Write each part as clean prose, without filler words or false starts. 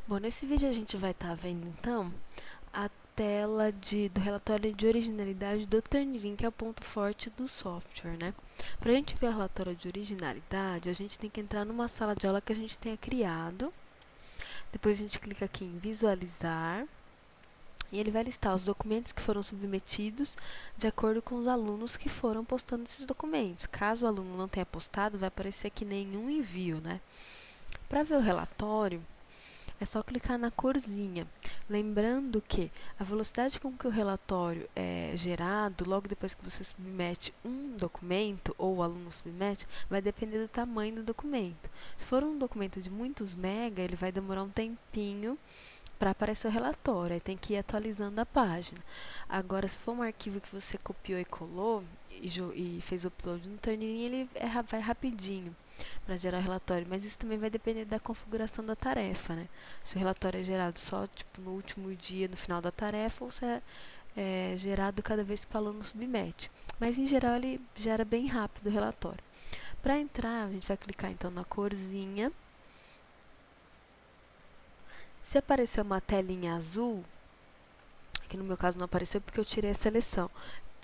Bom, nesse vídeo a gente vai estar vendo então a tela do relatório de originalidade do Turnitin, que é o ponto forte do software, né? Para a gente ver o relatório de originalidade, a gente tem que entrar numa sala de aula que a gente tenha criado. Depois a gente clica aqui em visualizar e ele vai listar os documentos que foram submetidos de acordo com os alunos que foram postando esses documentos. Caso o aluno não tenha postado, vai aparecer aqui nenhum envio, né? Para ver o relatório, é só clicar na corzinha. Lembrando que a velocidade com que o relatório é gerado, logo depois que você submete um documento, ou o aluno submete, vai depender do tamanho do documento. Se for um documento de muitos mega, ele vai demorar um tempinho para aparecer o relatório, aí tem que ir atualizando a página. Agora, se for um arquivo que você copiou e colou e fez o upload no Turnitin, ele vai rapidinho para gerar o relatório, mas isso também vai depender da configuração da tarefa, né? Se o relatório é gerado só tipo, no último dia, no final da tarefa, ou se é gerado cada vez que o aluno submete. Mas, em geral, ele gera bem rápido o relatório. Para entrar, a gente vai clicar então na corzinha. Se aparecer uma telinha azul, que no meu caso não apareceu porque eu tirei a seleção,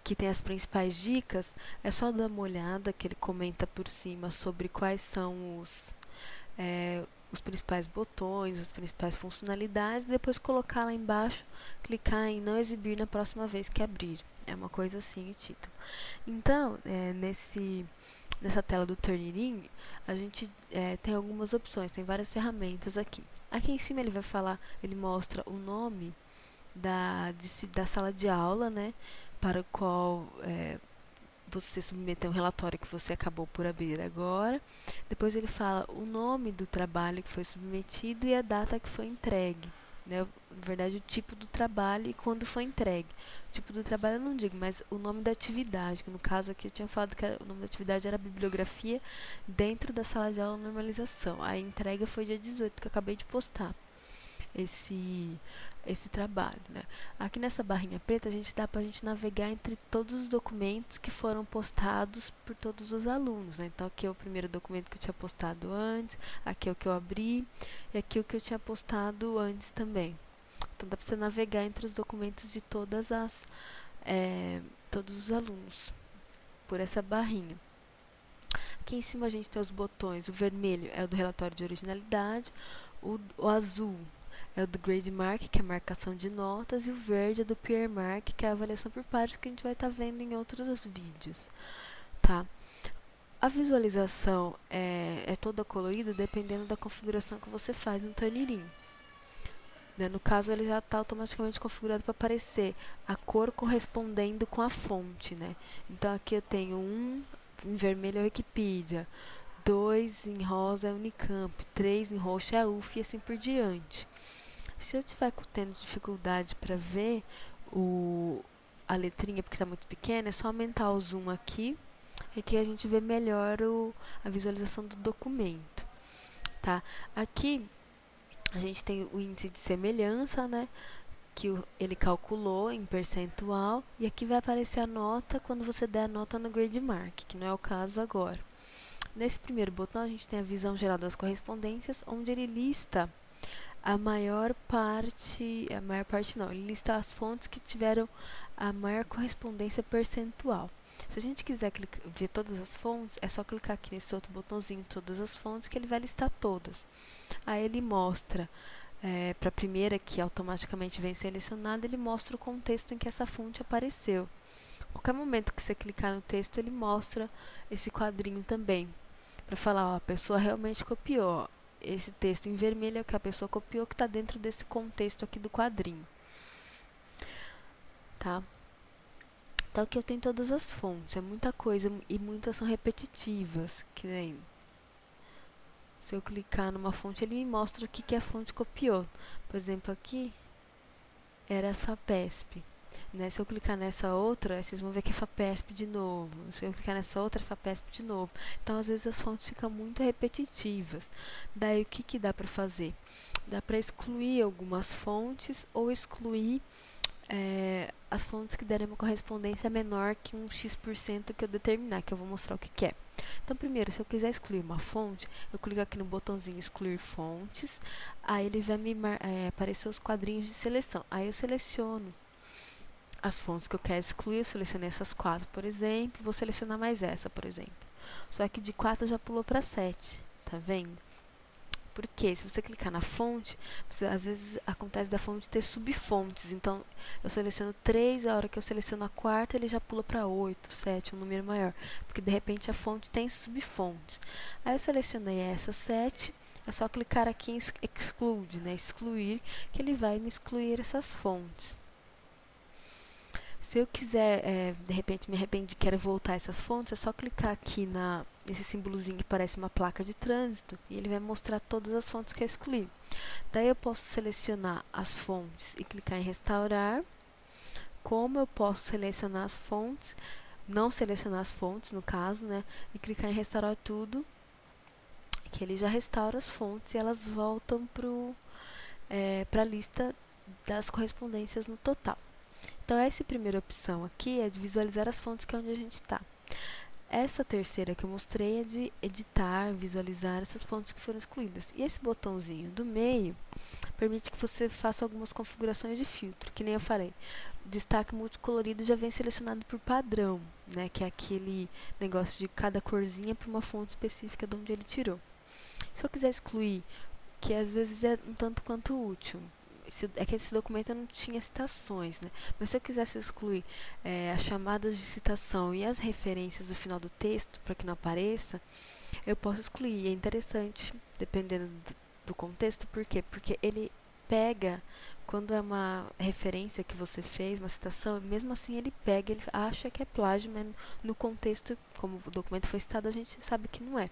que tem as principais dicas, é só dar uma olhada, que ele comenta por cima sobre quais são os principais botões, as principais funcionalidades, e depois colocar lá embaixo, clicar em não exibir na próxima vez que abrir. É uma coisa assim o título. Então, nessa tela do Turnitin, a gente tem algumas opções, tem várias ferramentas aqui. Aqui em cima ele vai falar, ele mostra o nome da sala de aula, né, para o qual você submeter um relatório que você acabou por abrir agora. Depois ele fala o nome do trabalho que foi submetido e a data que foi entregue. Né? Na verdade, o tipo do trabalho e quando foi entregue. O tipo do trabalho eu não digo, mas o nome da atividade, que no caso aqui eu tinha falado que o nome da atividade era bibliografia dentro da sala de aula normalização. A entrega foi dia 18, que eu acabei de postar esse esse trabalho, né? Aqui nessa barrinha preta dá para a gente navegar entre todos os documentos que foram postados por todos os alunos, né? Então aqui é o primeiro documento que eu tinha postado antes, aqui é o que eu abri e aqui é o que eu tinha postado antes também. Então dá para você navegar entre os documentos de todos os alunos por essa barrinha. Aqui em cima a gente tem os botões. O vermelho é o do relatório de originalidade, o azul é o do Grade Mark, que é a marcação de notas, e o verde é do Peer Mark, que é a avaliação por pares, que a gente vai estar vendo em outros vídeos, tá? A visualização é toda colorida dependendo da configuração que você faz no Turnitin. Né? No caso, ele já está automaticamente configurado para aparecer a cor correspondendo com a fonte, né? Então, aqui eu tenho em vermelho é a Wikipedia, 2 em rosa é a Unicamp, 3 em roxo é a UF e assim por diante. Se eu estiver tendo dificuldade para ver a letrinha porque está muito pequena, é só aumentar o zoom aqui e que a gente vê melhor a visualização do documento. Tá? Aqui a gente tem o índice de semelhança, né? Que ele calculou em percentual, e aqui vai aparecer a nota quando você der a nota no Grade Mark, que não é o caso agora. Nesse primeiro botão, a gente tem a visão geral das correspondências, onde ele lista a maior parte não, ele lista as fontes que tiveram a maior correspondência percentual. Se a gente quiser ver todas as fontes, é só clicar aqui nesse outro botãozinho, todas as fontes, que ele vai listar todas. Aí ele mostra, para a primeira que automaticamente vem selecionada, ele mostra o contexto em que essa fonte apareceu. A qualquer momento que você clicar no texto, ele mostra esse quadrinho também, para falar, ó, a pessoa realmente copiou. Ó, esse texto em vermelho é o que a pessoa copiou, que está dentro desse contexto aqui do quadrinho. Tá? Então aqui eu tenho todas as fontes, é muita coisa e muitas são repetitivas, que nem se eu clicar numa fonte, ele me mostra o que a fonte copiou. Por exemplo, aqui era a FAPESP. Né? Se eu clicar nessa outra, vocês vão ver que é FAPESP de novo. Se eu clicar nessa outra, é FAPESP de novo. Então, às vezes, as fontes ficam muito repetitivas. Daí, o que dá para fazer? Dá para excluir algumas fontes ou excluir as fontes que derem uma correspondência menor que um X% que eu determinar, que eu vou mostrar o que é. Então, primeiro, se eu quiser excluir uma fonte, eu clico aqui no botãozinho excluir fontes, aí ele vai me aparecer os quadrinhos de seleção. Aí eu seleciono as fontes que eu quero excluir, eu selecionei essas 4, por exemplo, vou selecionar mais essa, por exemplo. Só que de 4 já pulou para 7, tá vendo? Porque se você clicar na fonte, às vezes acontece da fonte ter subfontes. Então, eu seleciono 3, a hora que eu seleciono a quarta, ele já pula para 8, 7, um número maior. Porque de repente a fonte tem subfontes. Aí eu selecionei essa 7, é só clicar aqui em exclude, né? Excluir, que ele vai me excluir essas fontes. Se eu quiser, de repente me arrependi e quero voltar essas fontes, é só clicar aqui nesse símbolozinho que parece uma placa de trânsito e ele vai mostrar todas as fontes que eu excluí. Daí eu posso selecionar as fontes e clicar em restaurar. Como eu posso selecionar as fontes, não selecionar as fontes no caso, né, e clicar em restaurar tudo, que ele já restaura as fontes e elas voltam para a lista das correspondências no total. Então, essa primeira opção aqui é de visualizar as fontes, que é onde a gente está. Essa terceira que eu mostrei é de editar, visualizar essas fontes que foram excluídas. E esse botãozinho do meio permite que você faça algumas configurações de filtro, que nem eu falei. O destaque multicolorido já vem selecionado por padrão, né, que é aquele negócio de cada corzinha para uma fonte específica de onde ele tirou. Se eu quiser excluir, que às vezes é um tanto quanto útil, é que esse documento não tinha citações, né? Mas se eu quisesse excluir as chamadas de citação e as referências do final do texto, para que não apareça, eu posso excluir. É interessante, dependendo do contexto, por quê? Porque ele pega, quando é uma referência que você fez, uma citação, mesmo assim ele pega, ele acha que é plágio, mas no contexto, como o documento foi citado, a gente sabe que não é.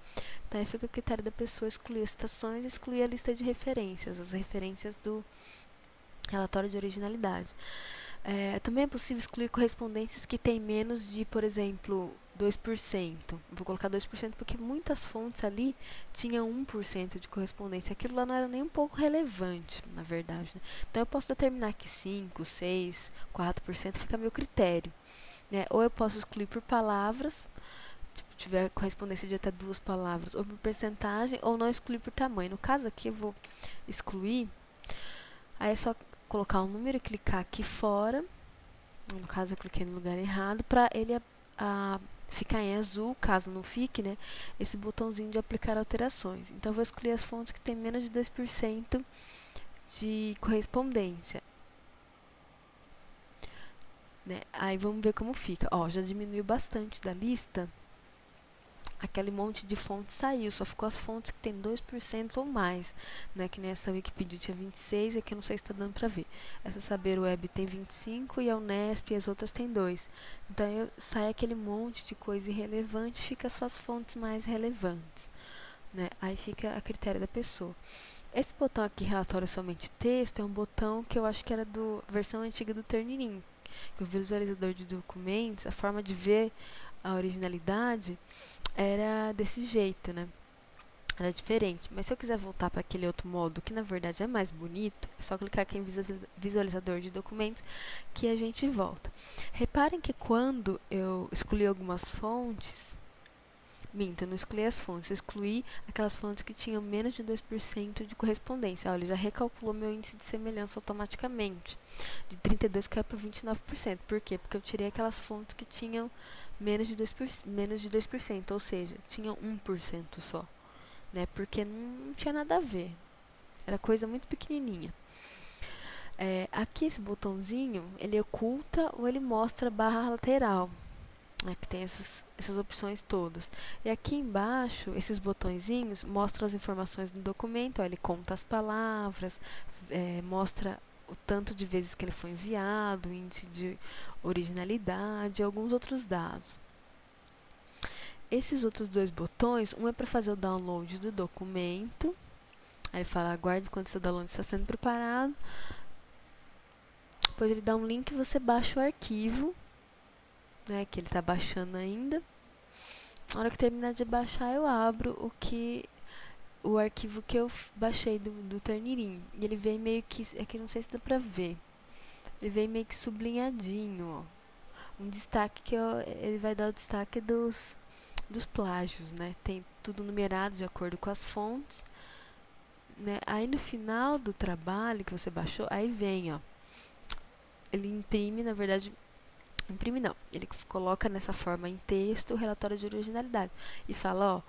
Então aí fica o critério da pessoa excluir as citações e excluir a lista de referências, as referências do relatório de originalidade. Também é possível excluir correspondências que têm menos de, por exemplo, 2%. Vou colocar 2% porque muitas fontes ali tinham 1% de correspondência. Aquilo lá não era nem um pouco relevante, na verdade, né? Então eu posso determinar que 5, 6, 4% fica a meu critério, né? Ou eu posso excluir por palavras, tipo, tiver correspondência de até 2 palavras, ou por percentagem, ou não excluir por tamanho. No caso aqui eu vou excluir, aí é só colocar um número e clicar aqui fora. No caso eu cliquei no lugar errado, para ele ficar em azul, caso não fique, né, esse botãozinho de aplicar alterações. Então eu vou escolher as fontes que tem menos de 2% de correspondência, né? Aí vamos ver como fica. Ó, já diminuiu bastante da lista. Aquele monte de fontes saiu, só ficou as fontes que tem 2% ou mais, né? Que nessa Wikipedia tinha 26, aqui eu não sei se está dando para ver. Essa Saber Web tem 25 e a Unesp e as outras tem 2. Então sai aquele monte de coisa irrelevante, fica só as fontes mais relevantes, né? Aí fica a critério da pessoa. Esse botão aqui, relatório somente texto, é um botão que eu acho que era da versão antiga do Turnitin. O visualizador de documentos, a forma de ver a originalidade era desse jeito, né? Era diferente. Mas se eu quiser voltar para aquele outro modo, que na verdade é mais bonito, é só clicar aqui em visualizador de documentos que a gente volta. Reparem que quando eu excluí algumas fontes, eu não excluí as fontes, eu excluí aquelas fontes que tinham menos de 2% de correspondência. Olha, ele já recalculou meu índice de semelhança automaticamente. De 32% caiu para 29%. Por quê? Porque eu tirei aquelas fontes que tinham menos de 2%, ou seja, tinham 1% só, né? Porque não tinha nada a ver. Era coisa muito pequenininha. Aqui esse botãozinho, ele oculta ou ele mostra a barra lateral, né, que tem essas opções todas. E aqui embaixo, esses botõezinhos mostram as informações do documento. Ó, ele conta as palavras, mostra o tanto de vezes que ele foi enviado, o índice de originalidade e alguns outros dados. Esses outros dois botões, um é para fazer o download do documento. Aí ele fala, aguarde enquanto seu download está sendo preparado. Depois ele dá um link e você baixa o arquivo, né, que ele está baixando ainda. Na hora que terminar de baixar, eu abro o arquivo que eu baixei do Turnitin. E ele vem meio que... Aqui não sei se dá pra ver. ele vem meio que sublinhadinho, ó. Um destaque que ele vai dar o destaque dos plágios, né? Tem tudo numerado de acordo com as fontes, né? Aí no final do trabalho que você baixou, aí vem, ó, ele imprime, na verdade, imprime não, ele coloca nessa forma em texto o relatório de originalidade e fala, ó,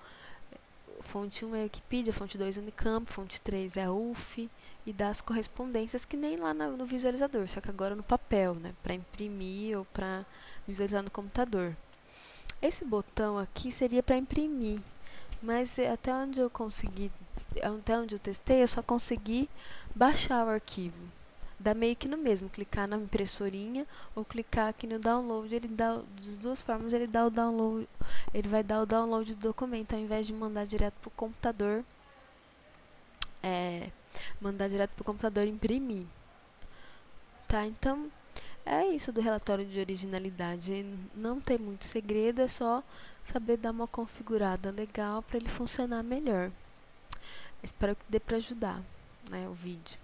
fonte 1 é a Wikipedia, fonte 2 é Unicamp, fonte 3 é a UF, e dá as correspondências que nem lá no visualizador, só que agora no papel, né, para imprimir ou para visualizar no computador. Esse botão aqui seria para imprimir, mas até onde eu consegui, até onde eu testei, eu só consegui baixar o arquivo. Dá meio que no mesmo, clicar na impressorinha ou clicar aqui no download, ele dá, das duas formas ele dá o download, ele vai dar o download do documento ao invés de mandar direto pro computador, mandar direto pro computador e imprimir. Tá, então é isso do relatório de originalidade. Não tem muito segredo, é só saber dar uma configurada legal para ele funcionar melhor. Espero que dê para ajudar, né, o vídeo.